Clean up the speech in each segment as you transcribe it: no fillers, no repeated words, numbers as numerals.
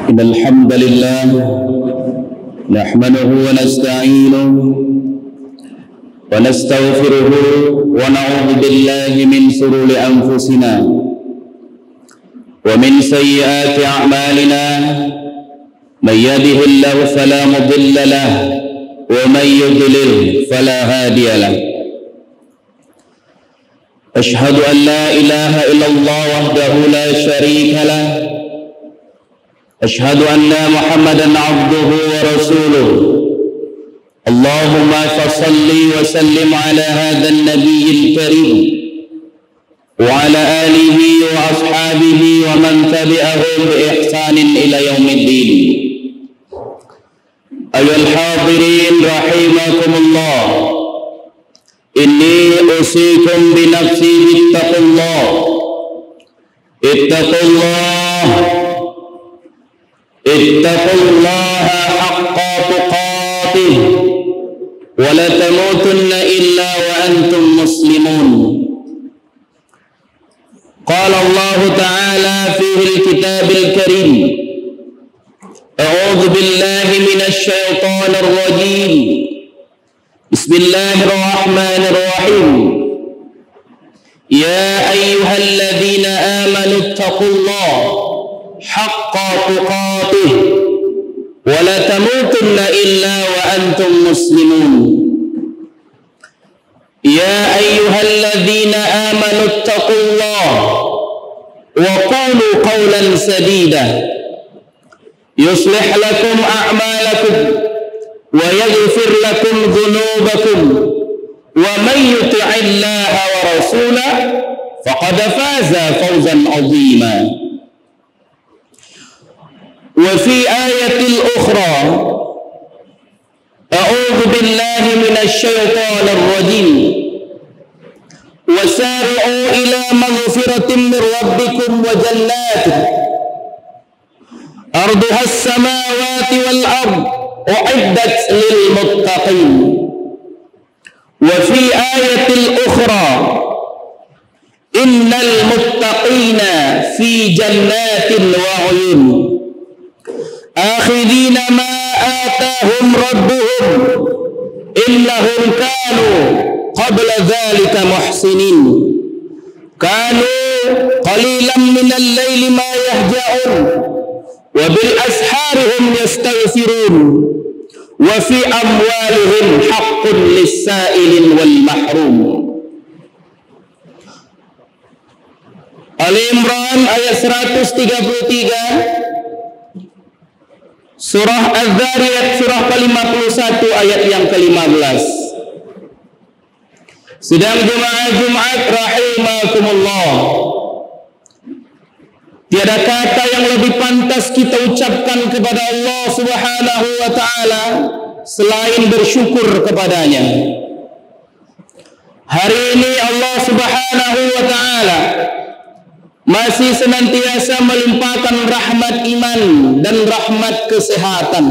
إن الحمد لله نحمده ونستعينه ونستغفره ونعوذ بالله من شرور أنفسنا ومن سيئات أعمالنا من يهده الله فلا مضل له ومن يضلل فلا هادي له أشهد أن لا إله إلا الله وحده لا شريك له أشهد أن محمدا عبده ورسوله اللهم فصل وسلم على هذا النبي الكريم وعلى آله وأصحابه ومن تبعهم بإحسان إلى يوم الدين. أيها الحاضرين رحمكم الله، إني أوصيكم بنفسي باتقوا الله. اتقوا الله اتقوا الله حق تقاته ولا تموتن إلا وأنتم مسلمون. قال الله تعالى في الكتاب الكريم: أعوذ بالله من الشيطان الرجيم بسم الله الرحمن الرحيم يا أيها الذين آمنوا اتقوا الله حق تقاته ولا تموتن إلا وأنتم مسلمون. يا أيها الذين آمنوا اتقوا الله وقولوا قولا سديدا يصلح لكم أعمالكم ويغفر لكم ذنوبكم ومن يطع الله ورسوله فقد فاز فوزا عظيما. وفي آية أخرى: أعوذ بالله من الشيطان الرجيم وسارعوا إلى مغفرة من ربكم وجنات أرضها السماوات والأرض أعدت للمتقين. وفي آية أخرى: إن المتقين في جنات وعيون آخذين ما آتاهم ربهم إنهم كانوا قبل ذلك محسنين كانوا قليلا من الليل ما يهجعون وبالأسحار هم يستغفرون وفي أموالهم حق للسائل والمحروم. Ali Imran ayat 133, Surah Az-Zariyat surah ke-51 ayat yang ke-15. Sidang jemaah Jumat rahimakumullah, tiada kata yang lebih pantas kita ucapkan kepada Allah Subhanahu wa taala selain bersyukur kepadanya. Hari ini Allah Subhanahu wa taala masih senantiasa melimpahkan rahmat iman dan rahmat kesehatan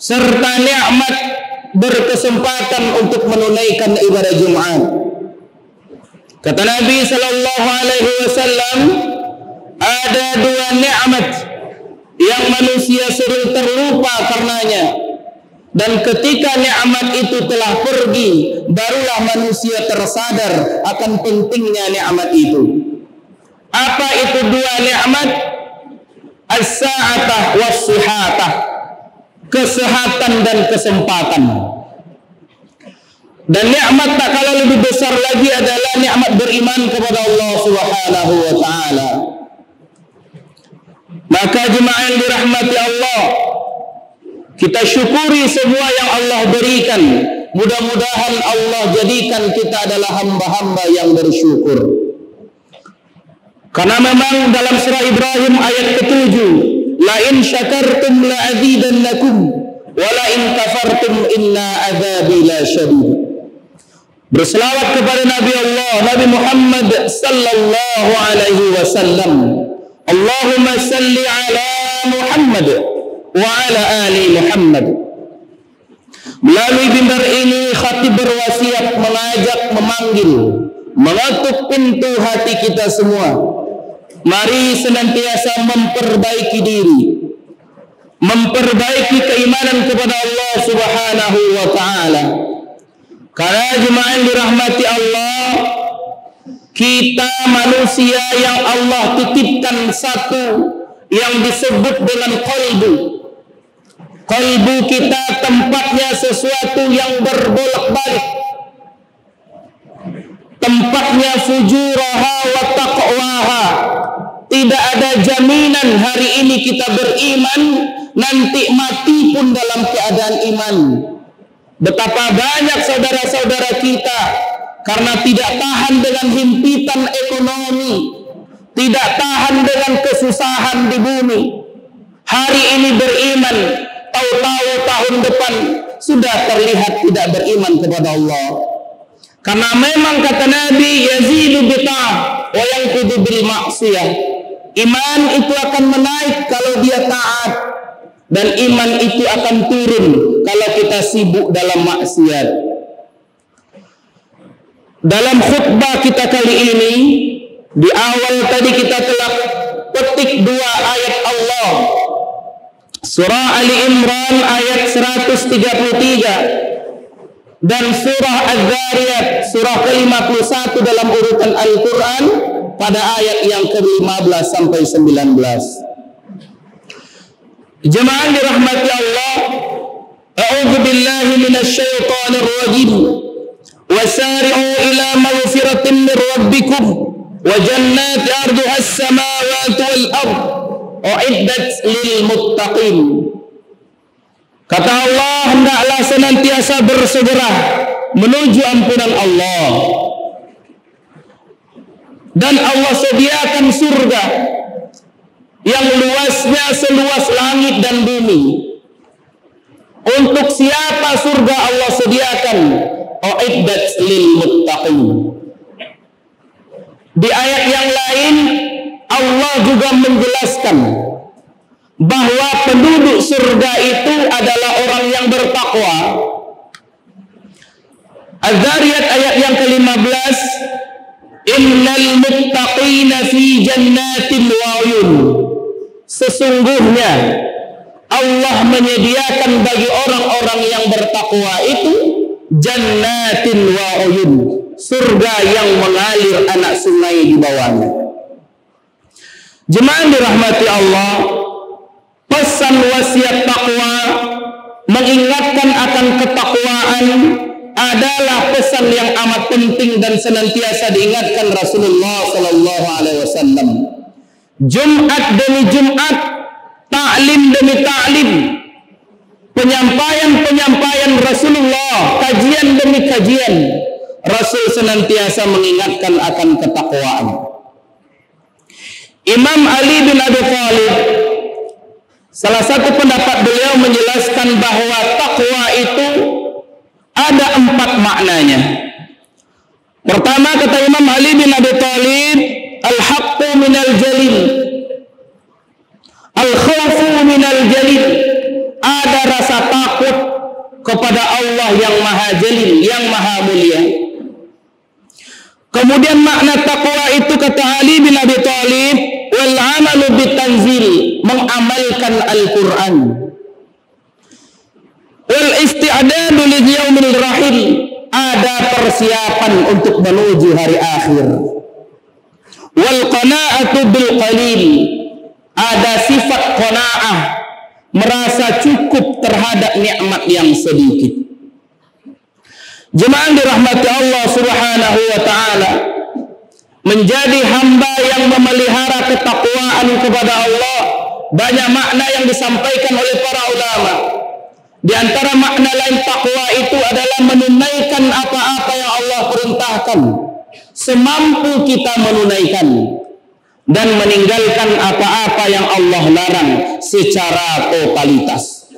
serta nikmat berkesempatan untuk menunaikan ibadah Jumat. Kata Nabi sallallahu alaihi wasallam, ada dua nikmat yang manusia sering terlupa karenanya, dan ketika nikmat itu telah pergi, barulah manusia tersadar akan pentingnya nikmat itu. Apa itu dua nikmat? As-sa'atah was-sihatah, kesehatan dan kesempatan. Dan nikmat tak kalah lebih besar lagi adalah nikmat beriman kepada Allah Subhanahu wa taala. Maka jemaah yang dirahmati Allah, kita syukuri semua yang Allah berikan. Mudah-mudahan Allah jadikan kita adalah hamba-hamba yang bersyukur. Karena memang dalam surah Ibrahim ayat ke-7, la in syakartum la azidannakum wa la in kafartum inna azabi la syadid. Berselawat kepada Nabi Allah, Nabi Muhammad sallallahu alaihi wasallam. Allahumma salli ala Muhammad wa ala ali Muhammad. Melalui mimbar ini khatib berwasiat, mengajak, memanggil, mengetuk pintu hati kita semua mari senantiasa memperbaiki diri, memperbaiki keimanan kepada Allah Subhanahu wa taala. Karena jemaah yang dirahmati Allah, kita manusia yang Allah titipkan satu yang disebut dengan qalbu. Qalbu kita tempatnya sesuatu yang berbolak-balik, tempatnya fujuraha wa taqwaha. Tidak ada jaminan hari ini kita beriman, nanti mati pun dalam keadaan iman. Betapa banyak saudara-saudara kita karena tidak tahan dengan himpitan ekonomi, tidak tahan dengan kesusahan di bumi, hari ini beriman, tahu-tahu tahun depan sudah terlihat tidak beriman kepada Allah. Karena memang kata Nabi, yazidu bita'ah wa yanqudu bil ma'siyah. Iman itu akan menaik kalau dia taat, dan iman itu akan turun kalau kita sibuk dalam maksiat. Dalam khutbah kita kali ini, di awal tadi kita telah petik dua ayat Allah. Surah Ali Imran ayat 133 dan surah Az-Zariyat surah ke-51 dalam urutan Al-Quran pada ayat yang ke-15 sampai 19. Jemaah dirahmati Allah, a'udzu billahi minasyaitonir rajim. Wasari'u ila maghfiratin min rabbikum wa jannati 'arduha as-samawati wal ard u'iddat lil muttaqin. Kata Allah, hendaklah senantiasa bersegera menuju ampunan Allah, dan Allah sediakan surga yang luasnya seluas langit dan bumi. Untuk siapa surga Allah sediakan? U'iddat lil muttaqin. Di ayat yang lain Allah juga menjelaskan bahwa penduduk surga itu adalah orang yang bertakwa. Az-Zariyat ayat yang ke-15, innal muttaqina fi jannatin wa 'uyun. Sesungguhnya Allah menyediakan bagi orang-orang yang bertakwa itu jannatin wa 'uyun, surga yang mengalir anak sungai di bawahnya. Jemaah dirahmati Allah, pesan wasiat takwa, mengingatkan akan ketakwaan adalah pesan yang amat penting dan senantiasa diingatkan Rasulullah sallallahu alaihi wasallam. Jumat demi Jumat, ta'lim demi ta'lim, penyampaian Rasulullah, kajian demi kajian, Rasul senantiasa mengingatkan akan ketakwaan. Imam Ali bin Abi Thalib, salah satu pendapat beliau menjelaskan bahwa takwa itu ada 4 maknanya. Pertama, kata Imam Ali bin Abi Thalib, al-haqqu minal jalil, al-khawfu minal jalil. Ada rasa takut kepada Allah yang maha jalil, yang maha mulia. Kemudian makna takwa itu kata Ali bin Abi Thalib, wal amalu bitanzil, mengamalkan Al-Quran. Wal isti'dadu li yaumil rahil, ada persiapan untuk menuju hari akhir. Wal qana'atu bil qalil, ada sifat qanaah, merasa cukup terhadap nikmat yang sedikit. Jemaah dirahmati Allah Subhanahu wa taala, menjadi hamba yang memelihara ketakwaan kepada Allah, banyak makna yang disampaikan oleh para ulama. Di antara makna lain takwa itu adalah menunaikan apa-apa yang Allah perintahkan semampu kita menunaikan, dan meninggalkan apa-apa yang Allah larang secara totalitas.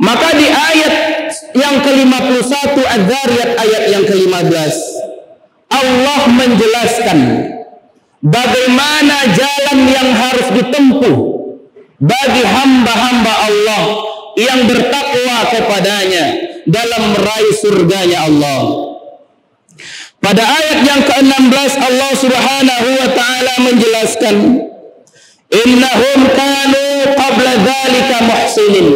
Maka di ayat yang ke-51 Az-Zariyat ayat yang ke-15, Allah menjelaskan bagaimana jalan yang harus ditempuh bagi hamba-hamba Allah yang bertakwa kepadanya dalam meraih surganya Allah. Pada ayat yang ke-16 Allah Subhanahu wa taala menjelaskan menjelaskan, innahum kanu qabla dzalika muhsinin.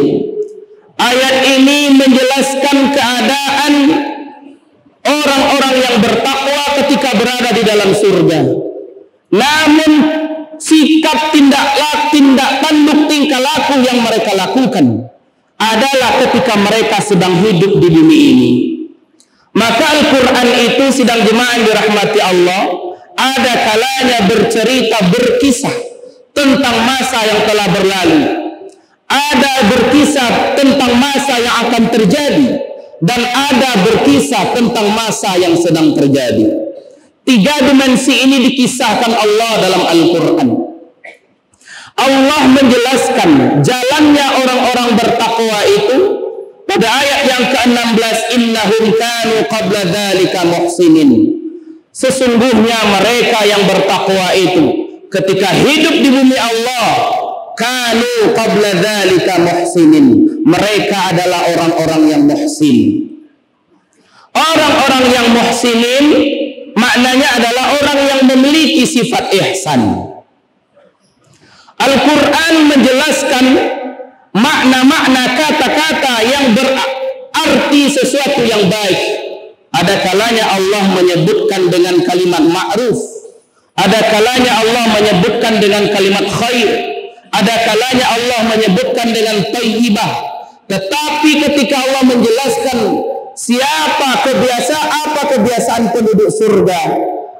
Ayat ini menjelaskan keadaan orang-orang yang bertakwa ketika berada di dalam surga. Namun sikap tindak tanduk tingkah laku yang mereka lakukan adalah ketika mereka sedang hidup di bumi ini. Maka Al-Quran itu, sidang jemaah yang dirahmati Allah, ada kalanya berkisah tentang masa yang telah berlalu, ada berkisah tentang masa yang akan terjadi, dan ada berkisah tentang masa yang sedang terjadi. 3 dimensi ini dikisahkan Allah dalam Al-Quran. Allah menjelaskan jalannya orang-orang bertakwa itu pada ayat yang ke-16, innahum kanu qabla dzalika muhsinin. Sesungguhnya mereka yang bertakwa itu ketika hidup di bumi Allah, kanu qabla dzalika muhsinin. Mereka adalah orang-orang yang muhsin. Orang-orang yang muhsinin maknanya adalah orang yang memiliki sifat ihsan. Al-Quran menjelaskan makna-makna kata-kata yang berarti sesuatu yang baik. Ada kalanya Allah menyebutkan dengan kalimat ma'ruf, ada kalanya Allah menyebutkan dengan kalimat khair, ada kalanya Allah menyebutkan dengan thayyibah. Tetapi ketika Allah menjelaskan apa kebiasaan penduduk surga,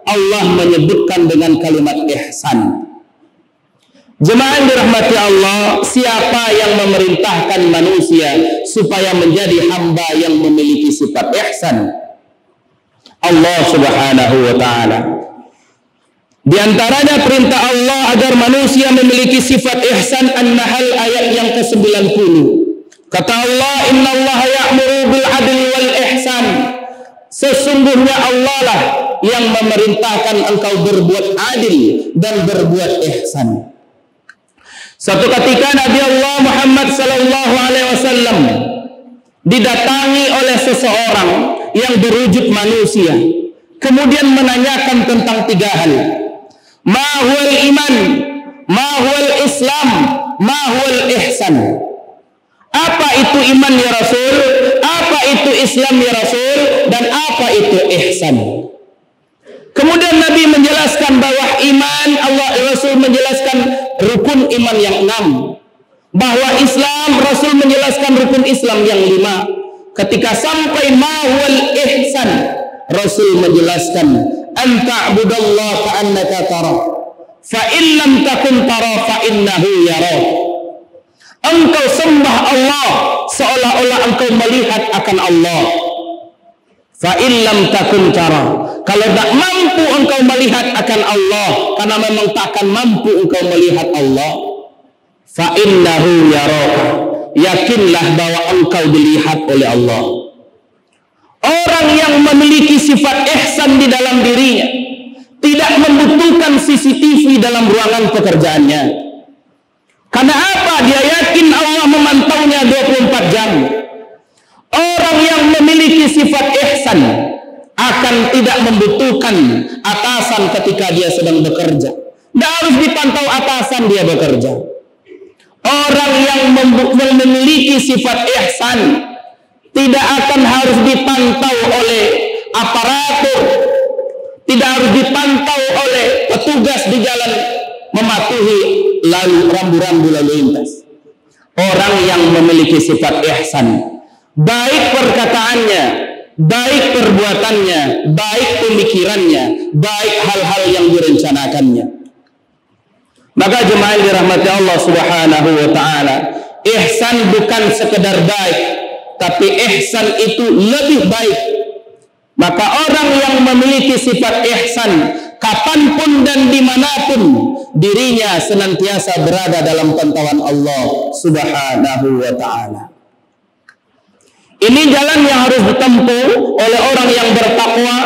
Allah menyebutkan dengan kalimat ihsan. Jemaah yang dirahmati Allah, siapa yang memerintahkan manusia supaya menjadi hamba yang memiliki sifat ihsan? Allah Subhanahu wa ta'ala. Di antaranya perintah Allah agar manusia memiliki sifat ihsan, An-Nahl ayat yang ke-90. Kata Allah, innallaha ya'muru bil adli wal ihsan. Sesungguhnya Allah lah yang memerintahkan engkau berbuat adil dan berbuat ihsan. Satu ketika Nabi Allah Muhammad sallallahu alaihi wasallam didatangi oleh seseorang yang berwujud manusia, kemudian menanyakan tentang 3 hal. Ma huwal iman, ma huwal islam, ma huwal ihsan. Apa itu iman ya Rasul? Apa itu Islam ya Rasul? Dan apa itu ihsan? Kemudian Nabi menjelaskan bahwa iman, Allah Rasul menjelaskan rukun iman yang 6. Bahwa Islam, Rasul menjelaskan rukun Islam yang 5. Ketika sampai mahwal ihsan, Rasul menjelaskan anta'budallaha ka'annaka tarah, fa in lam takun tarah fa innahu yarah. Engkau sembah Allah seolah-olah engkau melihat akan Allah. Fa in lam takun tarah, kalau tak mampu engkau melihat akan Allah, karena memang tak akan mampu engkau melihat Allah, fa innahu yaraka, yakinlah bahwa engkau dilihat oleh Allah. Orang yang memiliki sifat ihsan di dalam dirinya tidak membutuhkan CCTV dalam ruangan pekerjaannya. Karena apa? Dia yakin Allah memantaunya 24 jam. Orang yang memiliki sifat ihsan akan tidak membutuhkan atasan ketika dia sedang bekerja. Tidak harus dipantau atasan dia bekerja. Orang yang memiliki sifat ihsan tidak akan harus dipantau oleh aparatur, tidak harus dipantau oleh petugas di jalan mematuhi rambu-rambu lalu lintas. Orang yang memiliki sifat ihsan, baik perkataannya, baik perbuatannya, baik pemikirannya, baik hal-hal yang direncanakannya. Maka jemaah dirahmati Allah Subhanahu wa ta'ala, ihsan bukan sekedar baik, tapi ihsan itu lebih baik. Maka orang yang memiliki sifat ihsan, kapanpun dan dimanapun, dirinya senantiasa berada dalam pantauan Allah Subhanahu wa ta'ala. Ini jalan yang harus ditempuh oleh orang yang bertakwa.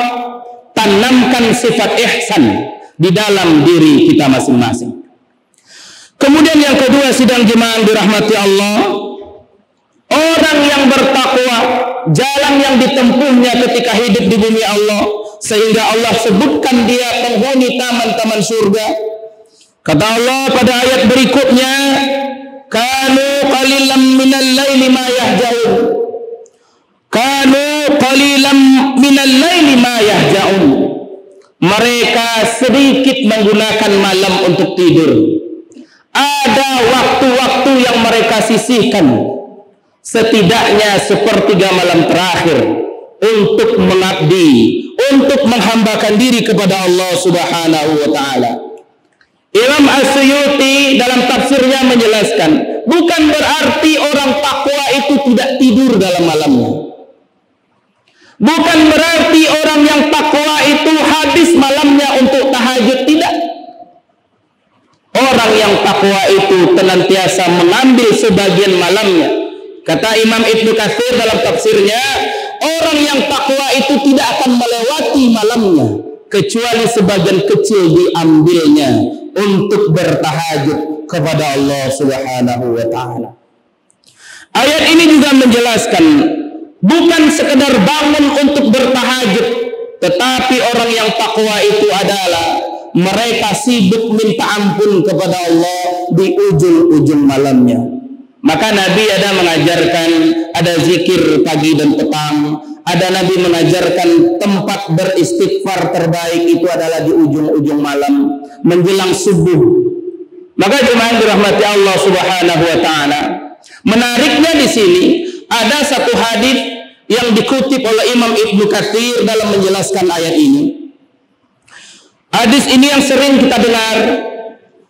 Tanamkan sifat ihsan di dalam diri kita masing-masing. Kemudian yang kedua, sidang jemaah dirahmati Allah, orang yang bertakwa, jalan yang ditempuhnya ketika hidup di bumi Allah, sehingga Allah sebutkan dia penghuni taman-taman surga. Kata Allah pada ayat berikutnya, kanu qalilan minal laili ma yahjaun. Kanu qalilan minal laili ma yahjaun. Mereka sedikit menggunakan malam untuk tidur. Ada waktu-waktu yang mereka sisihkan, setidaknya sepertiga malam terakhir, untuk mengabdi, untuk menghambakan diri kepada Allah Subhanahu wa ta'ala. Imam As-Suyuti dalam tafsirnya menjelaskan, bukan berarti orang takwa itu tidak tidur dalam malamnya. Bukan berarti orang yang takwa itu habis malamnya untuk tahajud, tidak. Orang yang takwa itu senantiasa mengambil sebagian malamnya. Kata Imam Ibnu Katsir dalam tafsirnya, orang yang takwa itu tidak akan melewati malamnya, kecuali sebagian kecil diambilnya untuk bertahajud kepada Allah Subhanahu wa ta'ala. Ayat ini juga menjelaskan, bukan sekedar bangun untuk bertahajud, tetapi orang yang takwa itu adalah mereka sibuk minta ampun kepada Allah di ujung-ujung malamnya. Maka Nabi ada mengajarkan, ada zikir pagi dan petang. Ada Nabi mengajarkan tempat beristighfar terbaik itu adalah di ujung-ujung malam, menjelang subuh. Maka jemaah dirahmati Allah Subhanahu wa ta'ala, menariknya di sini ada satu hadis yang dikutip oleh Imam Ibnu Katsir dalam menjelaskan ayat ini. Hadis ini yang sering kita dengar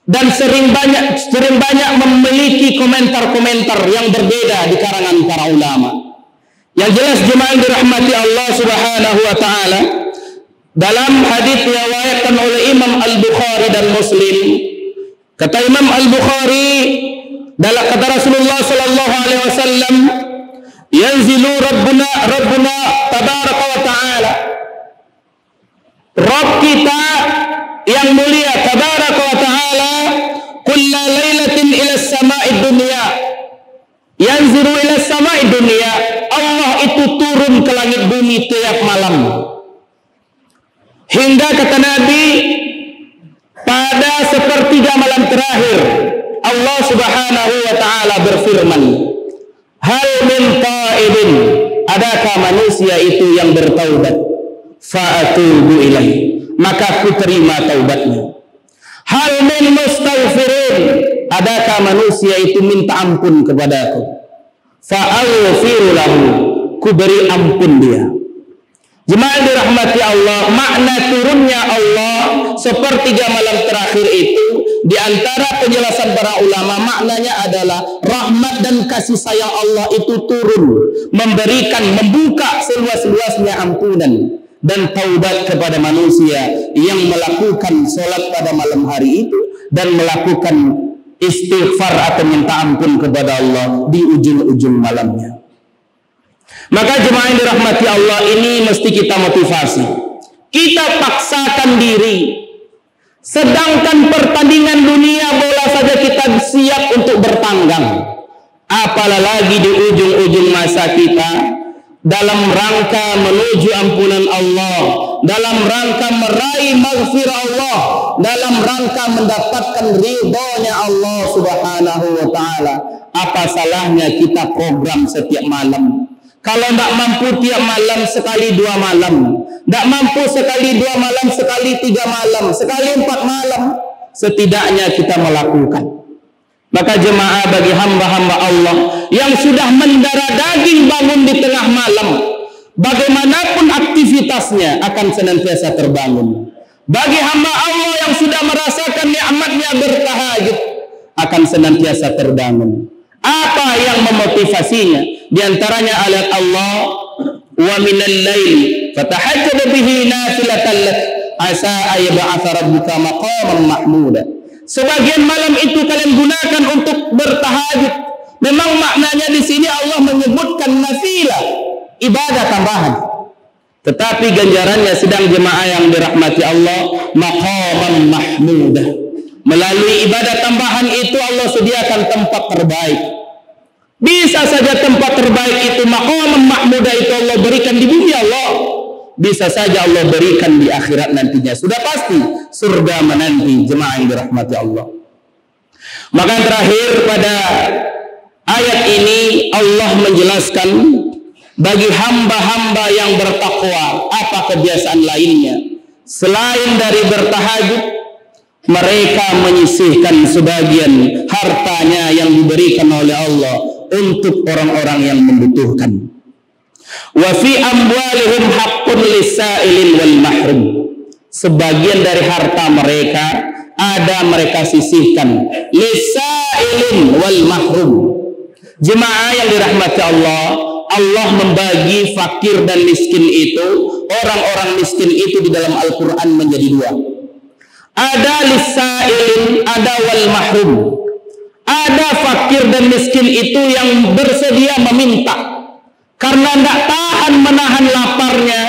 dan sering banyak memiliki komentar-komentar yang berbeda di kalangan para ulama. Yang jelas jemaah dirahmati Allah Subhanahu wa ta'ala, dalam hadis yang diriwayatkan oleh Imam Al-Bukhari dan Muslim, kata Imam Al-Bukhari, dalam kata Rasulullah sallallahu alaihi wasallam, yanzilu rabbuna tabaraka wa ta'ala, Rabb kita yang mulia tabaraka wa ta'ala, kulla lailatin ila samai dunia, yanziru ila samai dunia, Allah itu turun ke langit bumi tiap malam. Hingga kata Nabi, pada sepertiga malam terakhir Allah Subhanahu wa ta'ala berfirman, hal min qaidin, adakah manusia itu yang bertaubat? Fa'atubu ilaih, maka ku terima taubatnya. Hal min mustaghfirin, adakah manusia itu minta ampun kepadaku? Fa'aghfiru lahu, ku beri ampun dia. Jemaah dirahmati Allah, makna turunnya Allah sepertiga malam terakhir itu, di antara penjelasan para ulama, maknanya adalah rahmat dan kasih sayang Allah itu turun, memberikan, membuka seluas-luasnya ampunan dan taubat kepada manusia yang melakukan sholat pada malam hari itu dan melakukan istighfar atau minta ampun kepada Allah di ujung-ujung malamnya. Maka jemaah yang dirahmati Allah, ini mesti kita motivasi. Kita paksakan diri. Sedangkan pertandingan dunia bola saja kita siap untuk bertanggang, apalagi di ujung-ujung masa kita, dalam rangka menuju ampunan Allah, dalam rangka meraih maghfirah Allah, dalam rangka mendapatkan ridhonya Allah Subhanahu wa ta'ala. Apa salahnya kita program setiap malam? Kalau tidak mampu tiap malam, sekali 2 malam. Tidak mampu sekali 2 malam, sekali 3 malam, sekali 4 malam, setidaknya kita melakukan. Maka jemaah, bagi hamba-hamba Allah yang sudah mendarah daging bangun di tengah malam, bagaimanapun aktivitasnya akan senantiasa terbangun. Bagi hamba Allah yang sudah merasakan nikmatnya bertahajud, akan senantiasa terbangun. Apa yang memotivasinya? Di antaranya ayat Allah, wa minal laili fatahajjad bihi nafilatan lak asa ayyab'atha rabbuka maqaman mahmuda. Sebagian malam itu kalian gunakan untuk bertahajud. Memang maknanya di sini Allah menyebutkan nafilah, ibadah tambahan. Tetapi ganjarannya sedang jemaah yang dirahmati Allah, maqaman mahmuda. Melalui ibadah tambahan itu Allah sediakan tempat terbaik. Bisa saja tempat terbaik itu, maqaman mahmuda itu Allah berikan di bumi Allah. bisa saja Allah berikan di akhirat nantinya. Sudah pasti surga menanti jemaah yang dirahmati Allah. Maka terakhir pada ayat ini Allah menjelaskan bagi hamba-hamba yang bertakwa apa kebiasaan lainnya. Selain dari bertahajud, mereka menyisihkan sebagian hartanya yang diberikan oleh Allah untuk orang-orang yang membutuhkan. Wa fi amwalihim haqqun lis-sa'ilin wal mahrum. Sebagian dari harta mereka ada mereka sisihkan lis-sa'ilin wal mahrum. Jemaah yang dirahmati Allah, Allah membagi fakir dan miskin itu, orang-orang miskin itu di dalam Al-Quran menjadi dua. Ada lis-sa'ilin, ada wal mahrum. Ada fakir dan miskin itu yang bersedia meminta. Karena tidak tahan menahan laparnya,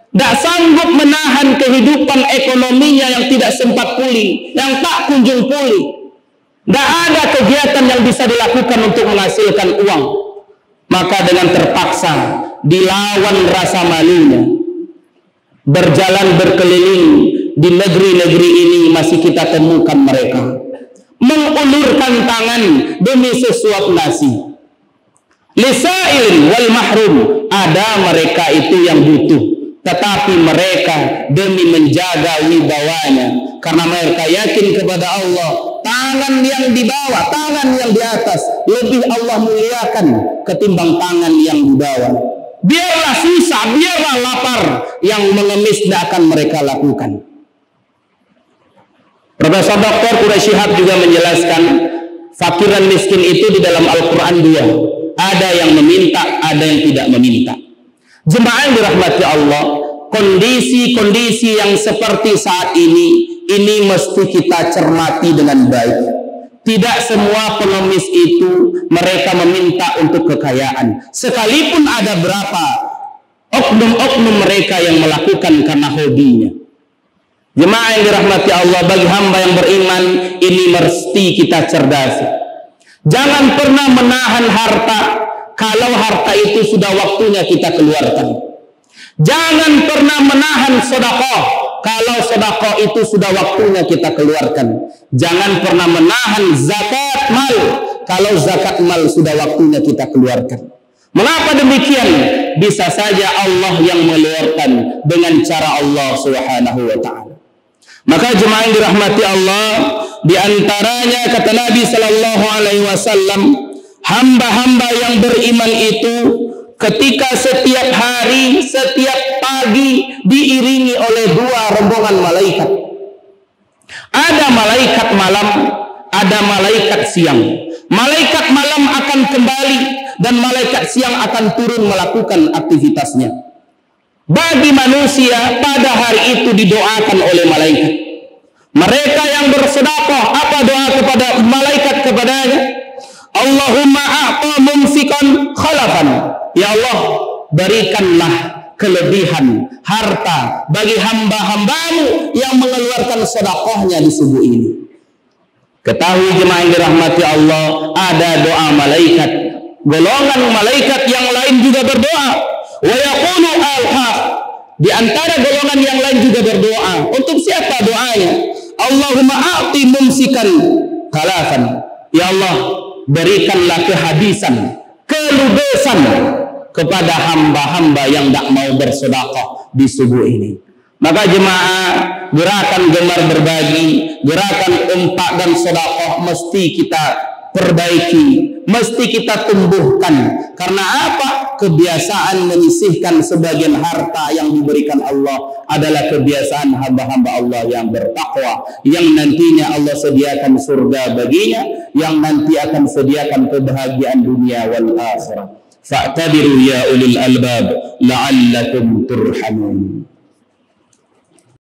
tidak sanggup menahan kehidupan ekonominya yang tidak sempat pulih, yang tak kunjung pulih. Tidak ada kegiatan yang bisa dilakukan untuk menghasilkan uang. Maka dengan terpaksa dilawan rasa malunya, berjalan berkeliling di negeri-negeri ini masih kita temukan mereka mengulurkan tangan demi sesuap nasi. Lisa'il wal mahrum, ada mereka itu yang butuh, tetapi mereka demi menjaga wibawanya, karena mereka yakin kepada Allah, tangan yang di bawah, tangan yang di atas lebih Allah muliakan ketimbang tangan yang di bawah. Biarlah susah, biarlah lapar, yang mengemis tidak akan mereka lakukan. Profesor Dr. Quraish Shihab juga menjelaskan fakir dan miskin itu di dalam Al-Quran dua. Ada yang meminta, ada yang tidak meminta. Jemaah yang dirahmati Allah, kondisi-kondisi yang seperti saat ini mesti kita cermati dengan baik. Tidak semua pengemis itu mereka meminta untuk kekayaan. Sekalipun ada berapa oknum-oknum mereka yang melakukan karena hobinya. Jemaah yang dirahmati Allah, bagi hamba yang beriman, ini mesti kita cerdas. Jangan pernah menahan harta kalau harta itu sudah waktunya kita keluarkan. Jangan pernah menahan sedekah kalau sedekah itu sudah waktunya kita keluarkan. Jangan pernah menahan zakat mal kalau zakat mal sudah waktunya kita keluarkan. Mengapa demikian? Bisa saja Allah yang mengeluarkan dengan cara Allah Subhanahu wa taala. Maka jemaah yang dirahmati Allah, di antaranya kata Nabi sallallahu alaihi wasallam, hamba-hamba yang beriman itu ketika setiap hari, setiap pagi diiringi oleh dua rombongan malaikat. Ada malaikat malam, ada malaikat siang. Malaikat malam akan kembali dan malaikat siang akan turun melakukan aktivitasnya. Bagi manusia pada hari itu didoakan oleh malaikat. Mereka yang bersedekah, apa doa kepada malaikat kepadanya? Allahumma a'ta mumsikan khalafan. Ya Allah, berikanlah kelebihan harta bagi hamba-hambamu yang mengeluarkan sedekahnya di subuh ini. Ketahui jemaah yang dirahmati Allah, ada doa malaikat. Golongan malaikat yang lain juga berdoa. Wa yaqulu al-haq. Di antara golongan yang lain juga berdoa. Untuk siapa doanya? Allahumma a'ti mumsikan khalafan. Ya Allah, berikanlah kehabisan, kelubesan kepada hamba-hamba yang tak mau bersedekah di subuh ini. Maka jemaah, gerakan gemar berbagi, gerakan infak dan sedekah mesti kita perbaiki, mesti kita tumbuhkan. Karena apa? Kebiasaan menyisihkan sebagian harta yang diberikan Allah adalah kebiasaan hamba-hamba Allah yang bertakwa, yang nantinya Allah sediakan surga baginya, yang nanti akan sediakan kebahagiaan dunia wal akhirah. Fa'tabiru ya ulil albab la'allakum turhamun.